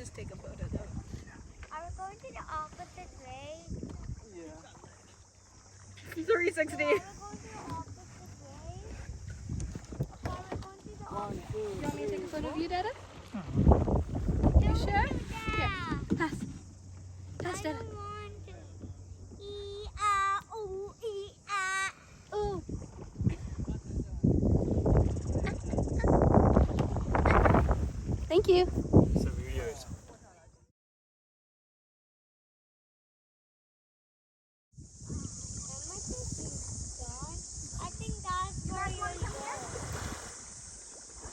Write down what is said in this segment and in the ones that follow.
just take a photo though. Are we going to the opposite way? Yeah. 360. Are we going to the opposite way? Are we going to the opposite way? You want me to take a photo of you, Dada? You sure? Yeah. Pass. Pass, I Dada. don't want to. E-ah-ooh, E-ah. Ooh. Thank you. It's a video. I think that's where you're going.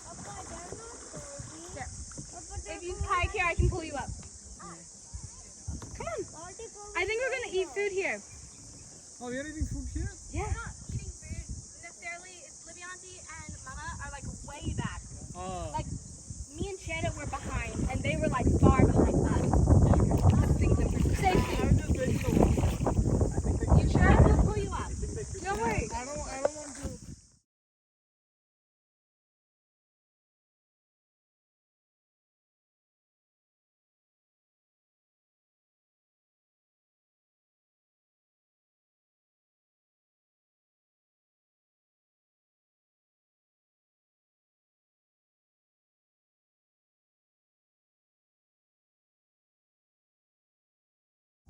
Papa, they're not moving. Here. Papa, If you kayak here, I can pull you up. Come on. I think we're gonna eat food here. Oh, we are eating food here? Yeah. We're not eating food necessarily. It's Libby Auntie and Mama are like way back. Oh. Like me and Shannon were behind, and they were like far behind us. Put things in perspective. Safety. I'm just waiting to watch. I think they You sure? We'll pull you up. Don't worry. I don't want to.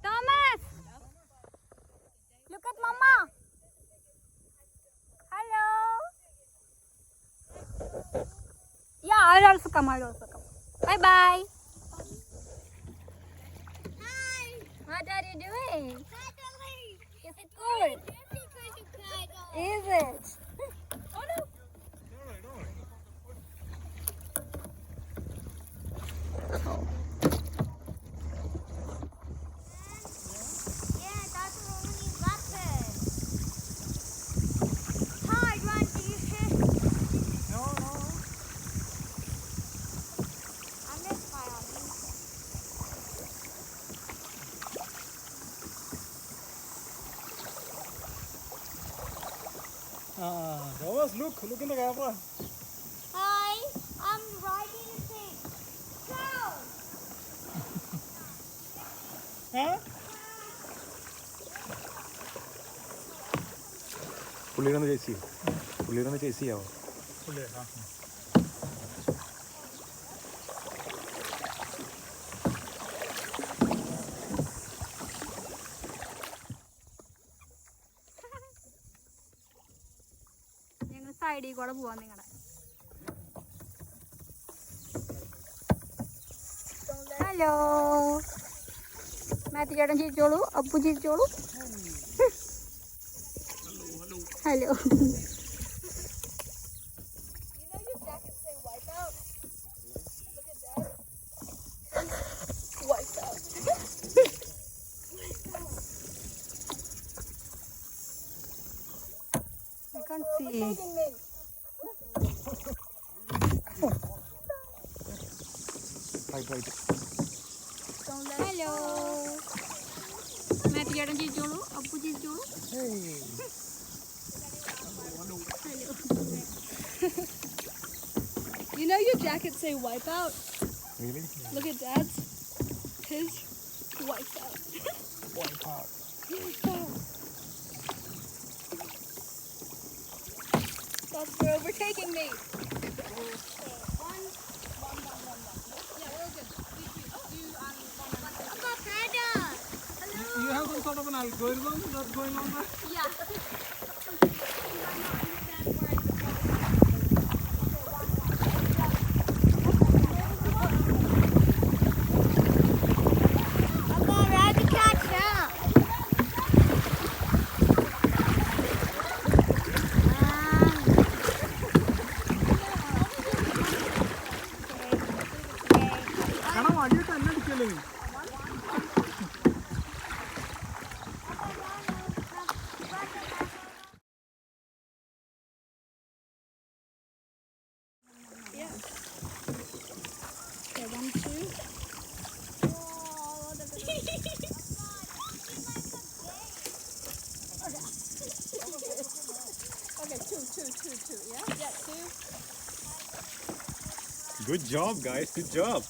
Thomas! Look at Mama! Hello! Yeah, I'll also come. Bye bye! Hi! What are you doing? Cuddling! Is it good? Is it? Oh no! Yeah, that's Romani weapon. Hi, run, do you hear? No. I miss my army. Thomas, look in the camera. Hi, I'm riding a thing. Cow! Huh? പുള്ളിയിലൊന്ന് ചേച്ചി പുള്ളിയിലൊന്ന് ചേച്ചി ചെയ്യാവോ ഞങ്ങൾ സൈഡിൽ കൂടെ പോവാൻ നിങ്ങളുടെ hello Mathew ചേട്ടൻ ചിരിച്ചോളൂ അപ്പു ചിരിച്ചോളൂ hello I can't see. Right hello Mathew ചേട്ടൻ ചിരിച്ചോളൂ അപ്പു ചിരിച്ചോളൂ You know your jackets say wipeout? Really Look at Dad's. His wipeout. Wipeout. That's for overtaking me. Yeah, we're all good. Do You have some sort of an algorithm that's going on there? yeah. കാരണം അടിയിട്ട് എന്നെ അടിക്കല്ലേ നീ Okay, 1, 2. Okay, two. Yeah, 2. Good job, guys. Good job.